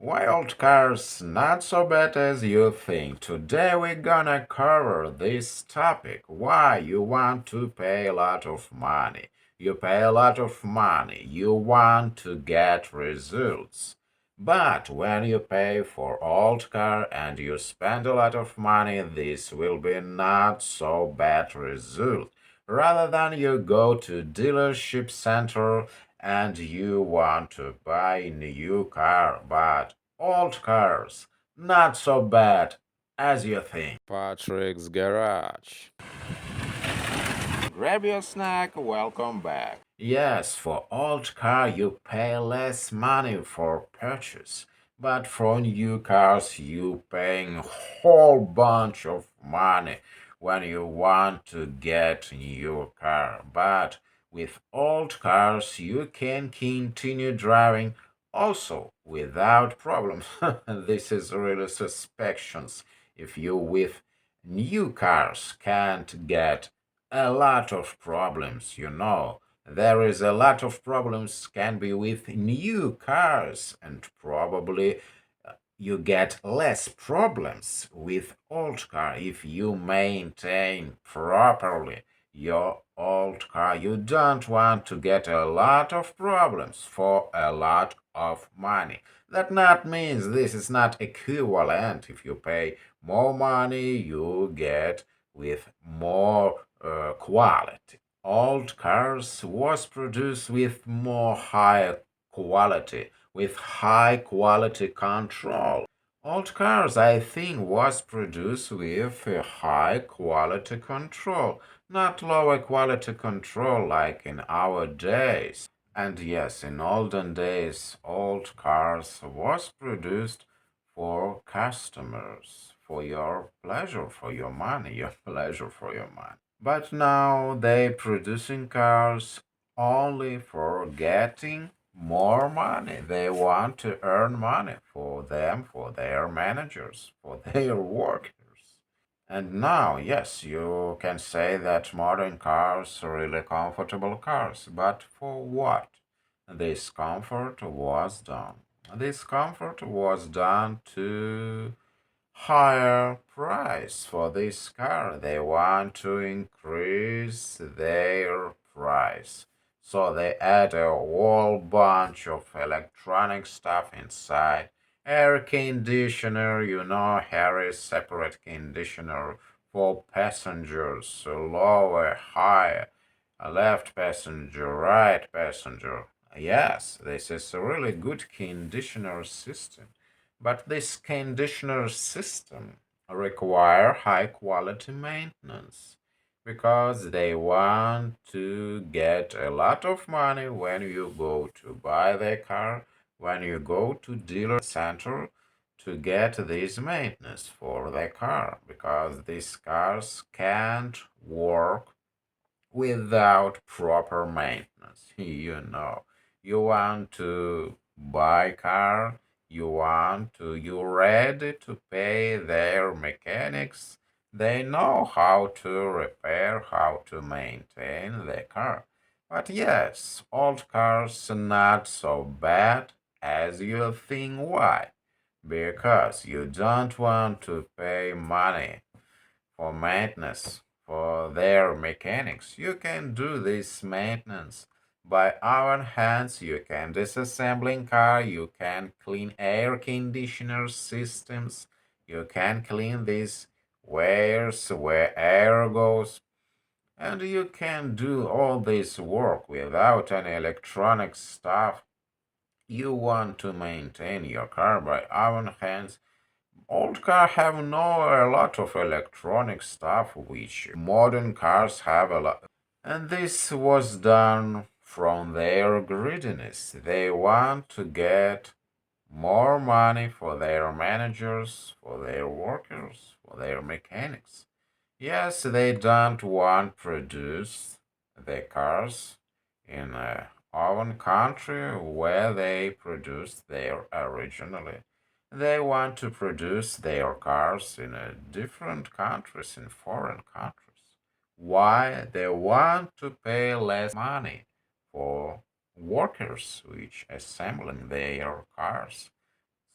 Why old cars not so bad as you think? Today we're gonna cover this topic. Why you want to pay a lot of money. You pay a lot of money. You want to get results. But when you pay for old car and you spend a lot of money, this will be not so bad result. Rather than you go to dealership center and you want to buy a new car, but old cars not so bad as you think. Patrick's Garage. Grab your snack, welcome back. Yes, for old car you pay less money for purchase, but for new cars you paying whole bunch of money when you want to get new car. But with old cars you can continue driving also without problems. This is really suspections if you with new cars can't get a lot of problems. There is a lot of problems can be with new cars, and probably you get less problems with old car if you maintain properly your old car. You don't want to get a lot of problems for a lot of money. That not means this is not equivalent. If you pay more money, you get with more quality. Old cars was produced with more high quality, with high quality control. Old cars, I think, was produced with a high quality control, not lower quality control like in our days. And yes, in olden days, old cars was produced for customers, for your pleasure, for your money, your pleasure for your money. But now they producing cars only for getting more money. They want to earn money for them, for their managers, for their workers. And now, yes, you can say that modern cars are really comfortable cars, but for what? This comfort was done. This comfort was done to higher price for this car. They want to increase their price. So they add a whole bunch of electronic stuff inside. Air conditioner, here is separate conditioner for passengers, so lower, higher, left passenger, right passenger. Yes, this is a really good conditioner system. But this conditioner system require high quality maintenance because they want to get a lot of money when you go to buy the car, when you go to dealer center to get this maintenance for the car because these cars can't work without proper maintenance. You want to buy car, you ready to pay their mechanics. They know how to repair, how to maintain the car. But yes, old cars are not so bad as you think. Why? Because you don't want to pay money for maintenance for their mechanics. You can do this maintenance by our hands. You can disassembling car. You can clean air conditioner systems. You can clean these wares where air goes. And you can do all this work without any electronic stuff. You want to maintain your car by our hands. Old cars have no a lot of electronic stuff, which modern cars have a lot. And this was done from their greediness. They want to get more money for their managers, for their workers, for their mechanics. Yes, they don't want to produce the cars in our own country where they produced their originally. They want to produce their cars in different countries, in foreign countries. Why? They want to pay less money for workers which assembling their cars.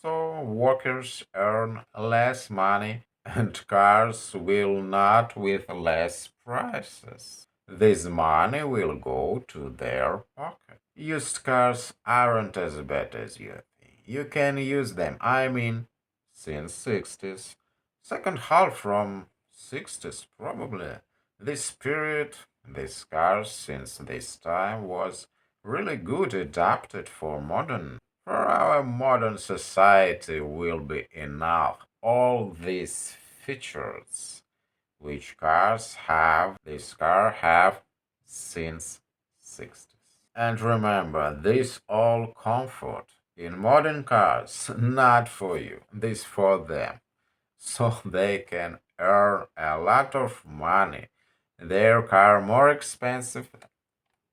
So workers earn less money and cars will not with less prices. This money will go to their pocket. Used cars aren't as bad as you think. You can use them, since 60s. Second half from 60s probably. This period, this cars since this time was really good adapted for our modern society will be enough. All these features which this car have since 60s. And remember, this all comfort in modern cars, not for you, this for them. So they can earn a lot of money. Their car more expensive,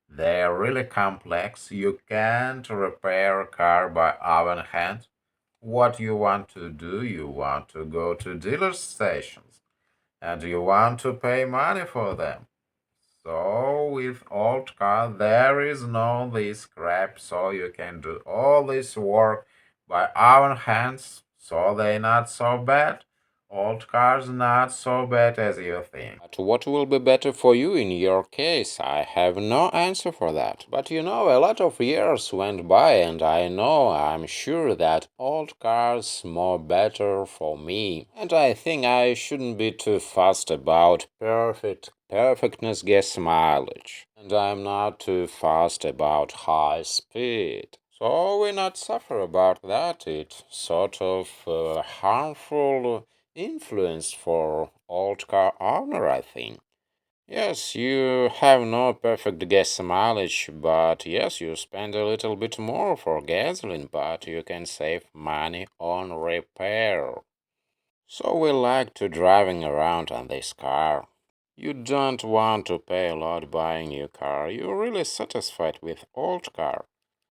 they're really complex. You can't repair a car by own hand. What you want to do, you want to go to dealer stations and you want to pay money for them. So with old car, there is no this crap, so you can do all this work by own hands. So they not so bad. Old cars not so bad as you think. But what will be better for you in your case? I have no answer for that. But a lot of years went by, and I'm sure that old cars more better for me. And I think I shouldn't be too fussed about perfectness gas mileage. And I'm not too fussed about high speed. So we not suffer about that. It's sort of harmful influence for old car owner, I think. Yes, you have no perfect gas mileage, but yes, you spend a little bit more for gasoline, but you can save money on repair. So we like to driving around on this car. You don't want to pay a lot buying new car. You're really satisfied with old car.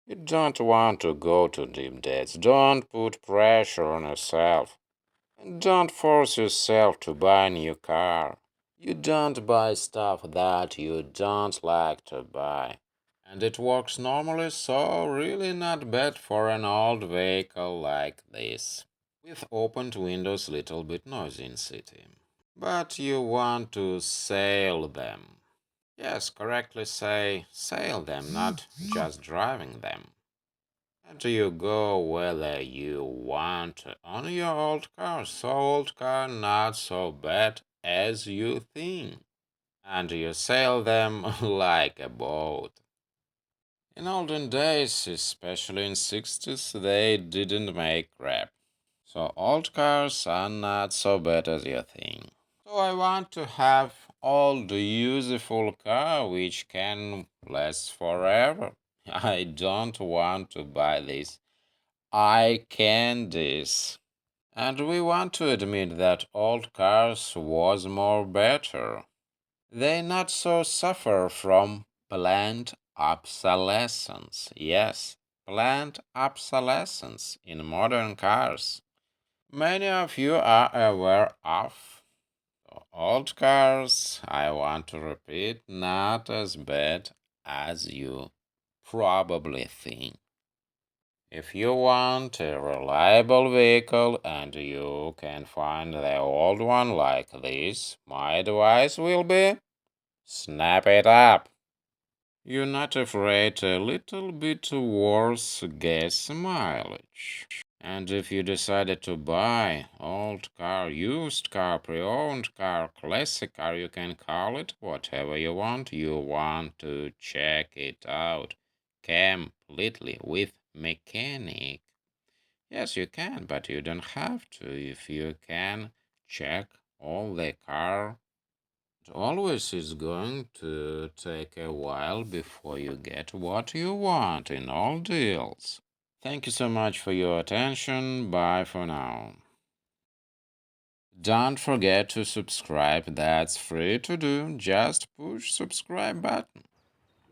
You don't want to go to deep debts. Don't put pressure on yourself. Don't force yourself to buy a new car. You don't buy stuff that you don't like to buy. And it works normally, so really not bad for an old vehicle like this. With opened windows, little bit noisy in city. But you want to sail them. Yes, correctly say sail them, not just driving them. And you go whether you want on your old car, so old car not so bad as you think. And you sail them like a boat. In olden days, especially in 60s, they didn't make crap. So old cars are not so bad as you think. So I want to have old useful car which can last forever. I don't want to buy this eye candies. And we want to admit that old cars was more better. They not so suffer from planned obsolescence. Yes, planned obsolescence in modern cars. Many of you are aware of. Old cars, I want to repeat, not as bad as you probably think. If you want a reliable vehicle and you can find the old one like this, my advice will be snap it up. You're not afraid a little bit worse gas mileage. And if you decided to buy old car, used car, pre-owned car, classic car, you can call it whatever you want. You want to check it out completely with mechanic. Yes, you can, but you don't have to. If you can check all the car, it always is going to take a while before you get what you want in all deals. Thank you so much for your attention. Bye for now. Don't forget to subscribe. That's free to do. Just push subscribe button.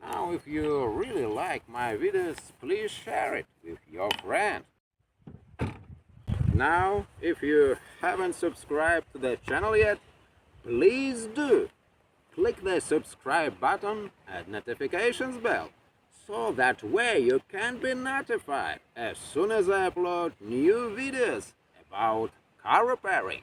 Now, if you really like my videos, please share it with your friend. Now, if you haven't subscribed to the channel yet, please do. Click the subscribe button and notifications bell so So that way you can be notified as soon as I upload new videos about car repairing.